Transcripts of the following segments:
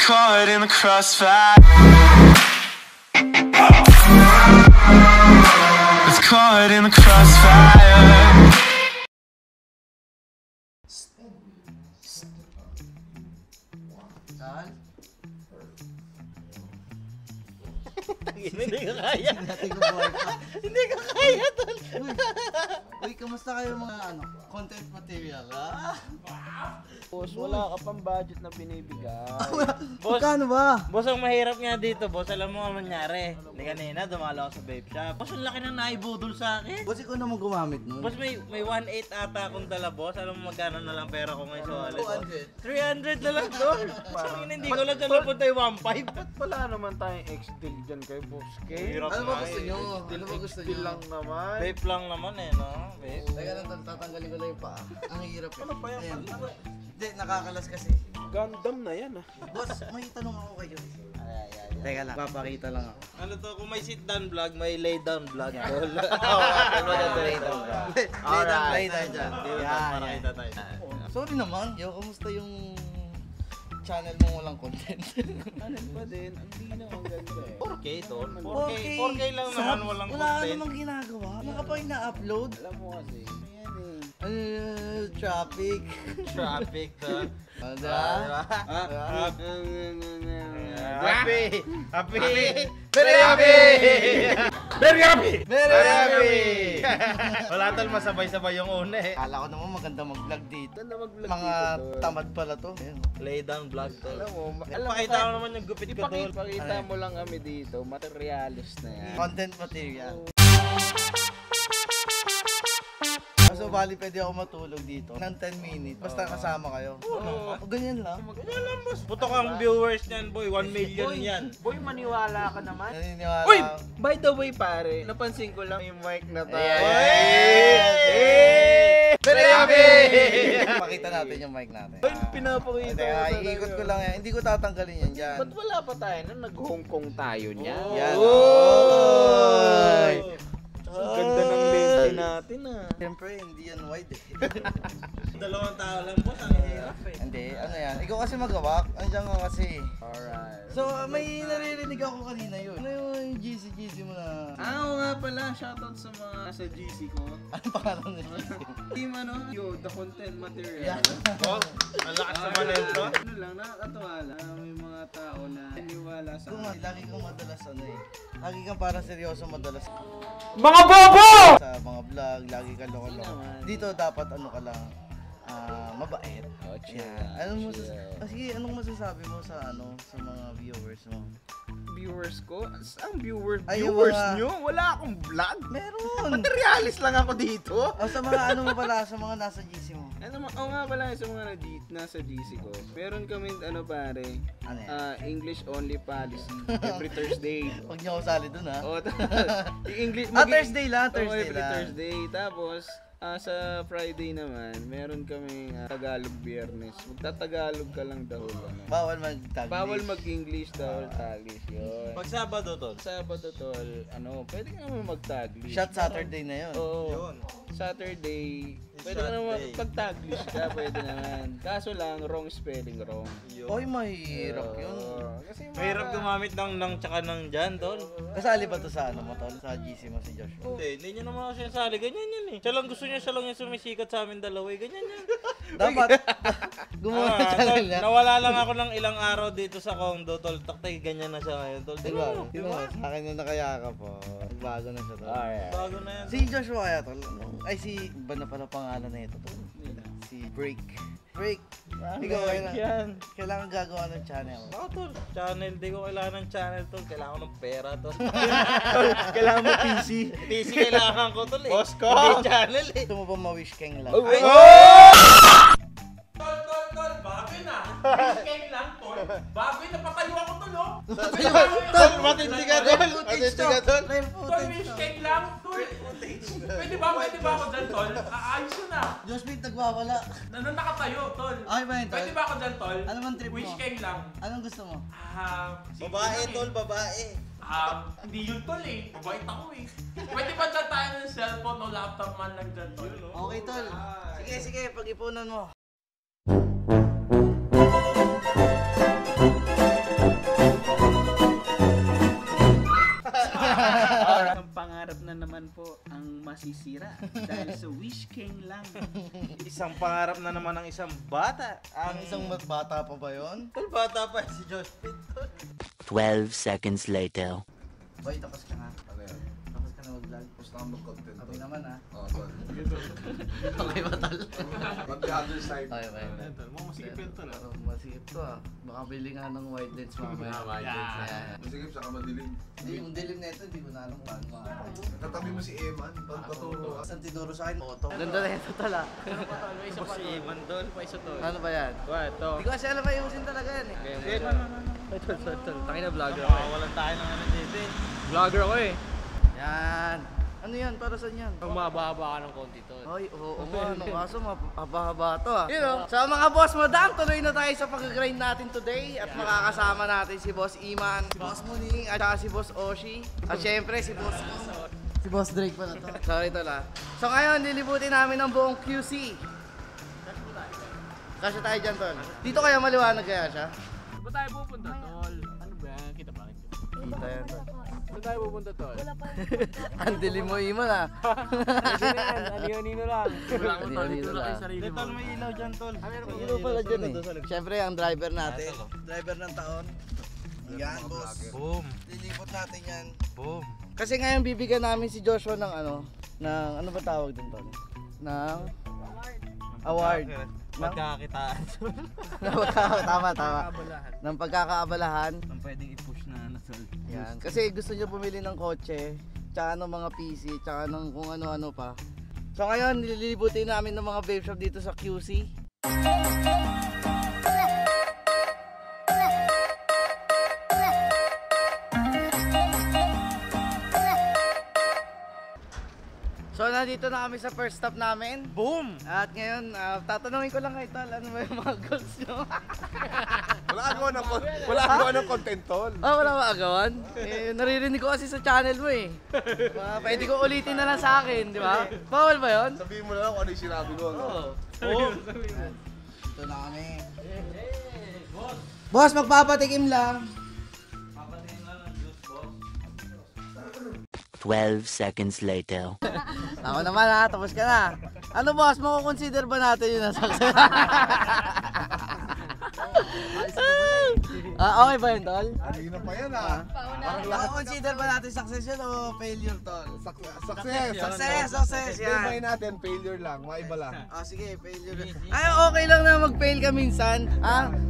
caught in the crossfire. It's caught in the crossfire. Hindi ka kaya. Hindi ka kaya, tol. Uy, kamusta kayo mga content material, ha? Boss, wala ka pang budget na binibigay. Boss, magkano ba? Boss, ang mahirap nga dito, boss. Alam mo ang nangyari. Hindi kanina, dumalo ako sa vape shop. Boss, ang laki na naibudol sa akin. Boss, ikaw naman gumamit nun. Boss, may 1.8 ata akong dala, boss. Alam mo magkano na lang pera ko ngayon sa wallet? 300 na lang, boss. Parang hindi ko lang dyan napunta yung 1.5. Ba't wala naman tayong X-Deal dyan kay Boss K? Ano ba gusto nyo? Ano ba gusto nyo? lang naman. Vape lang naman eh, no? Vape. Teka lang, tatanggalin ko lang yung paa. Ang hirap eh. Ano pa yan? Hindi, nakakalas kasi. Gundam na yan ah. Boss, may tanong ako kayo. Teka lang, papakita lang ako. Ano to, kung may sit down vlog, may lay down vlog. Lay down dyan. Para kita tayo. Sorry naman, yo, kamusta yung channel mo walang content? Ano pa din? Hindi na ang ganda eh. 4K to. 4K lang naman, walang wala ka content. namang ginagawa. Nakapag na-upload. Alam mo kasi, Traffic. Traffic to. Ano? Happy! Happy! Very happy! Very happy! Very happy! Wala tol, masabay-sabay yung una eh. Kala ko naman maganda mag-vlog dito. Ganda mag-vlog Mga dito, tol. tamad pala to. Ayan. Lay down vlog to. Alam mo, Pakita mo naman yung gupit ko tol. Ipakita mo lang kami dito, materialis na yan. Content material. So, bali pwede ako matulog dito ng 10 minutes. Basta kasama kayo. Oo. Ganyan lang. Puto kang viewers niyan boy, 1 million yan. Boy, maniwala ka naman. Naniniwala. Uy! By the way pare, napansin ko lang yung mic na tayo. Very happy! Pakita natin yung mic natin. Ay, pinapakita ko talaga. Iikot ko lang yan. Hindi ko tatanggalin yan dyan. Ba't wala pa tayo na nag-Hong Kong tayo niya? Yan. Oy! Ang ganda ng lente natin ah. Siyempre, hindi yan wide eh. Dalawang tao lang boss, ang hirap eh. Hindi, ano yan. Ikaw kasi magawak. Andiyan ka kasi. Alright. So, may naririnig ako kanina yun. Ano yung GC mo na? Oo nga pala, shoutout sa mga nasa GC ko. Ano pangalan ng GC mo? Team yo, the content material. Oh, ang lakas naman nito. Ano lang, nakakatawa lang. May mga tao na naniwala sa Lagi kang madalas lagi kang parang seryoso madalas. mga bobo! Sa mga vlog, lagi ka loko-loko. Dito dapat ka lang, mabait. Oh, chill. Yan. Anong masasabi mo sa sa mga viewers mo? Viewers ko? Ang viewers Ay, yung viewers mga- nyo? Wala akong vlog. Meron! Materialis lang ako dito. Sa mga mo pala, sa mga nasa GC mo. Nga pala sa mga nasa GC ko. Meron kami pare. Ano yan? English only policy every Thursday. Huwag niyo ako sali dun ha. Oh, yung English Thursday lang, Oo, Thursday every lang. Thursday. Tapos sa Friday naman, meron kami Tagalog Biyernes. Magtatagalog ka lang dahil Bawal mag-Taglish. Bawal mag-English dahil Taglish. Yun. Pag Sabado tol. Sabado tol, pwede ka naman mag-Taglish. Shot Saturday na yun. Oo. Saturday, pwede ka naman pag-Taglish ka, pwede naman. Kaso lang, wrong spelling, wrong. Oy, mahirap yun. Kasi Mahirap gumamit ng tsaka ng dyan tol. Kasali ba to sa mo tol? Sa GC mo si Joshua? Hindi niya naman ako sinasali. Ganyan yan eh. Siya lang gusto niya, siya lang yung sumisikat sa amin dalawa eh. Ganyan yan. Dapat gumawa ng channel niya. Nawala lang ako ng ilang araw dito sa condo tol. Taktay, ganyan na siya ngayon tol. Diba? Diba? Sa akin yung nakayaka po. Bago na siya tol. Bago na yan. Si Joshua kaya tol. Ay iba na pala pangalan na ito tol. Si Break. Break. Ikaw kailangan gagawa ng channel. Ako tol, channel. Di ko kailangan ng channel tol. Kailangan ko ng pera tol. kailangan mo PC. PC kailangan ko tol eh. Boss ko! Hindi channel eh. Gusto mo ba ma-wish keng lang? Tol, bago na. Wish lang, tol. Bago na, patayo ako tol, oh. Tol, matindi ka tol. Matindi ka tol. Tol, wish cake lang, tol. Pwede ba ako dyan, tol? Ayos yun ah. Joshua, nagwawala. Nakatayo, tol. Okay ba yun tol? Pwede ba ako dyan, tol? Ano bang trip mo? Wish cake lang. Anong gusto mo? Babae tol, babae. Hindi yun, tol eh. Mabait ako eh. Pwede ba dyan tayo ng cellphone o laptop man lang dyan, tol? Okay tol. Sige, pag-ipunan mo. king lang. Isang pangarap na naman ng isang bata. Ang isang bata pa ba yun? Tol, bata pa si Josh Pitt. 12 seconds later. Boy, tapos ka na. Ano yan? Tapos ka na mag-vlog. Gusto kang mag-content. Kami naman ha. Oo, tol. Okay ba tal? On the other side. Okay ba yun? Mo masikip yun tol. Pero masikip to ah. Baka bili nga ng wide lens mamaya. Yeah. Masigip, saka madilim. Hindi, yung dilim na ito, hindi ko na alam kung paano makakaya. Katabi mo si Eman, pagpaturo ka. Isang tinuro sa akin, auto. Ganda na ito tala. Boss si Eman, tol. Pa isa tol. Ano ba yan? What? To. Hindi ko kasi alam ayusin talaga yan eh. Tol. Tangin na vlogger. Walang tayo ng ano dito eh. Vlogger ako eh. Yan. Ano yan? Para saan yan? Pag mababa ka ng konti tol. Ay, oo nga. Ano kaso, mapahaba to ah. You know, sa mga boss madam, tuloy na tayo sa pag-grind natin today. At makakasama natin si Boss Iman, si Boss Muning, at saka si Boss Oshi. At syempre, si Boss Si Boss Drake pala to. Sorry tol ah. So ngayon, lilibutin namin ang buong QC. Kasya tayo dyan tol. Dito kaya maliwanag kaya siya? Saan tayo pupunta tol? Ano ba yan? Kita ba? Kita yan tol. Saan tayo pupunta tol? Ang dilim mo Iman ah. Pwede na yan. Aliyo-nino lang. Wala ko tol. Aliyo-nino Ito lang lang. yung sarili mo. Tol, may ilaw dyan, tol. May ilaw pala dyan eh. Siyempre ang driver natin. Driver ng taon. Yan boss. Boom. Lilipot natin yan. Boom. Kasi ngayon bibigyan namin si Joshua ng ano ba tawag din tol? Ng award. Pagkakitaan. Tama. Ng pagkakaabalahan. Ang pwedeng i-push na tol. Yan. Kasi gusto niya bumili ng kotse, tsaka ng mga PC, tsaka ng kung ano-ano pa. So ngayon, nililibutin namin ng mga vape shop dito sa QC. So nandito na kami sa first stop namin. Boom! At ngayon, tatanungin ko lang kay Tal, ano ba yung mga goals nyo? Wala agaw ng content, tol. Wala ba agawan? Naririnig ko kasi sa channel mo eh. Pwede ko ulitin na lang sa akin, di ba? Bawal ba yun? Sabihin mo na lang kung ano yung sinabi ko. Oo. Ito na kami. Boss, magpapatikim lang. 12 seconds later. Ako naman ha, tapos ka na. Ano boss, makukonsider ba natin yun na success? Okay ba yun, tol? Kanina pa yan, ah. Parang lahat. Makukonsider ba natin success yun o failure, tol? Success. Success, Ibay yan. natin, failure lang. Maiba lang. Sige, failure. Ay, okay lang na mag-fail ka minsan.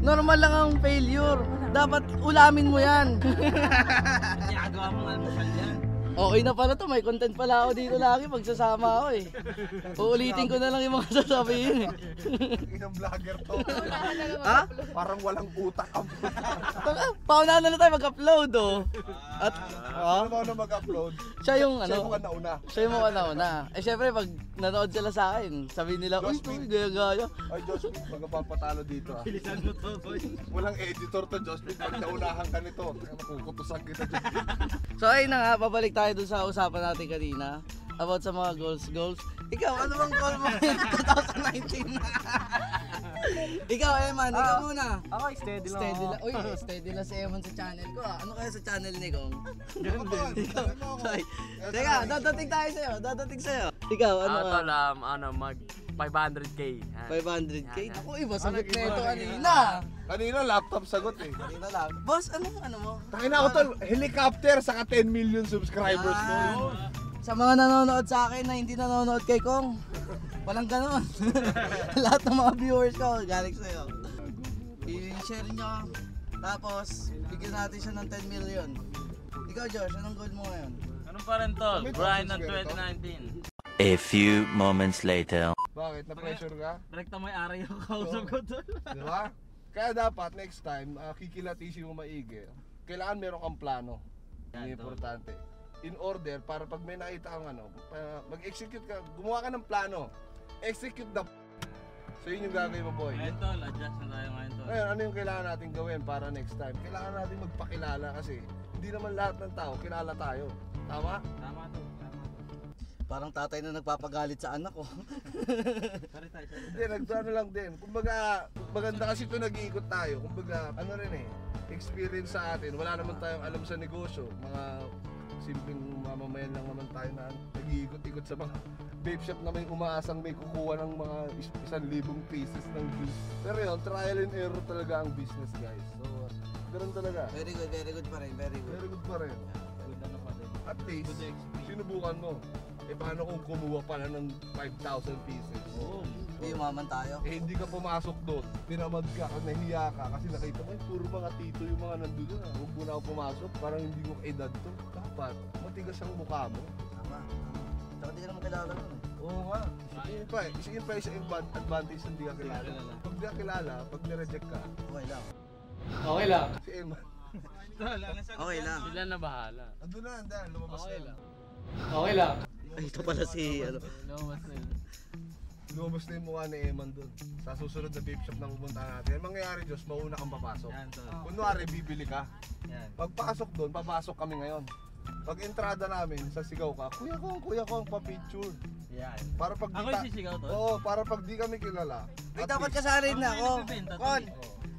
Normal lang ang failure. Dapat ulamin mo yan. Ginagawa mong almusal yan. Okay na pala to, may content pala ako dito lagi pagsasama ako eh. Uulitin ko na lang yung mga sasabihin eh. Inang vlogger to. Ha? Parang walang utak ang Paunahan na tayo mag-upload oh. At Ano ba na mag-upload? siya yung Siya ano, yung nauna. siya yung mga nauna. Eh syempre pag nanood sila sa akin, sabihin nila, uy, gaya-gaya. Ay, Jocelyn, magpapatalo dito ah. Bilisan mo to, boy. Walang editor to, Jocelyn. Pag naunahan ka nito, makukutusan kita dyan. So ayun na nga, babalik tayo dun sa usapan natin kanina about sa mga goals. Ikaw, ano bang goal mo in 2019? Ikaw, Eman, ikaw muna. Ako steady lang Steady ako. lang. Uy, steady lang si Eman sa channel ko ah. Ano kaya sa channel ni Gong? Ganun din. Teka, dadating tayo sa'yo. Ikaw, ano ka? Tol, mag 500k. 500k? Ako, iba sagot na ito kanina. Kanina, laptop sagot eh. Kanina lang. Boss, ano mo? Tangina ako tol, helicopter, saka 10 million subscribers mo. Yan. Sa mga nanonood sa akin na hindi nanonood kay Kong, walang ganon. Lahat ng mga viewers ko, galing sa'yo. I-share nyo, tapos bigyan natin siya ng 10 million. Ikaw Josh, anong goal mo ngayon? Anong pa rin, tol? May Grind ng topics 2019. A few moments later. Bakit? Na-pressure ka? Rekta may aray yung kausap ko, tol. Di ba? Kaya dapat next time, kikilatisin mo maigi. Kailangan meron kang plano. Yan importante. In order, para pag may nakita kang mag-execute ka, gumawa ka ng plano. Execute the So yun yung gagawin mo, boy. Ngayon, tol. Adjust na tayo ngayon, tol. Ngayon, ano yung kailangan natin gawin para next time? Kailangan natin magpakilala kasi hindi naman lahat ng tao kilala tayo. Tama? Tama, tol. Parang tatay na nagpapagalit sa anak ko. Sorry, tayo. Hindi, nagdano lang din. Kumbaga, maganda kasi ito nag-iikot tayo. Kumbaga, ano rin experience sa atin. Wala naman tayong alam sa negosyo. Mga simpleng mamamayan lang naman tayo na nag-iikot-ikot sa mga vape shop na may umaasang may kukuha ng mga 1,000 pieces ng juice. Pero yun, trial and error talaga ang business, guys. So, ganun talaga. Very good pa rin, very good. Very good pa rin. At least, sinubukan mo. Paano kung kumuha pala ng 5,000 pieces? Hindi umaman tayo. Hindi ka pumasok doon. Pinamad ka, nahiya ka kasi nakita mo, puro mga tito yung mga nandun na. Huwag mo na ako pumasok, parang hindi ko edad to. Dapat, matigas ang mukha mo. Tama. Tsaka di ka naman kilala nun. Oo nga. Isa yung advantage na hindi ka kilala. Pag di ka kilala, pag nireject ka, Okay lang. Okay lang. si Emma. Okay lang. Sila na bahala. Andun na, andan, lumabas Okay na. lang. Okay lang. Ay, ito pala si, Lumabas na yun. Lumabas na yung mukha ni Eman doon. Sa susunod na vape shop na pupunta natin. Ang mangyayari, Diyos, mauna kang papasok. Kunwari, bibili ka. Pagpasok doon, papasok kami ngayon. Pag entrada namin, sa sigaw ka, kuya ko, pa-picture. Yan. Para pag di Ako yung sisigaw to? Oo, para pag di kami kilala. Ay, at dapat least- kasali na ako. nagbebenta to Kon,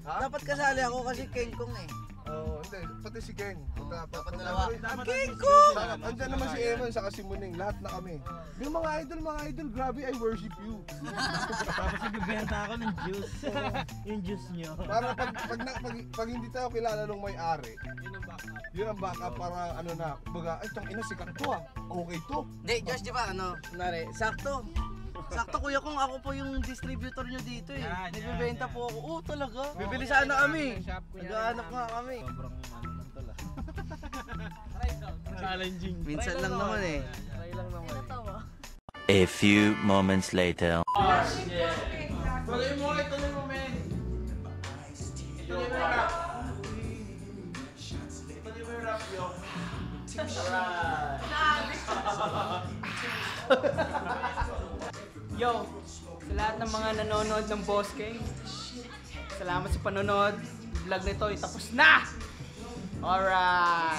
Ha? dapat kasali ako kasi kengkong eh. Oo, hindi. Pati si Ken. Dapat dalawa. Dapat Kengkong! Andiyan naman si Eman, saka si Muning. Lahat na kami. Yung mga idol, grabe, I worship you. Tapos nagbebenta ako ng juice. Yung juice nyo. Para pag hindi tayo kilala nung may-ari, yun ang backup para ano na, baga, ay, tang ina, sikat to ah. Okay to. Hindi, Josh, di ba, kunwari, sakto. Sakto kuya kung ako po yung distributor nyo dito eh. Yan, Nagbibenta yan, po ako. Oo, talaga. Bibili sana kami. Naghahanap nga kami. Sobrang ano lang to lah. Challenging. Minsan lang naman eh. Try lang naman. A few moments later. Tuloy mo, tuloy mo, men. Tuloy mo yung rap. Tuloy mo yung rap, yo. Yo, sa lahat ng mga nanonood ng Boss King, salamat sa panonood. Vlog nito ay tapos na! Alright!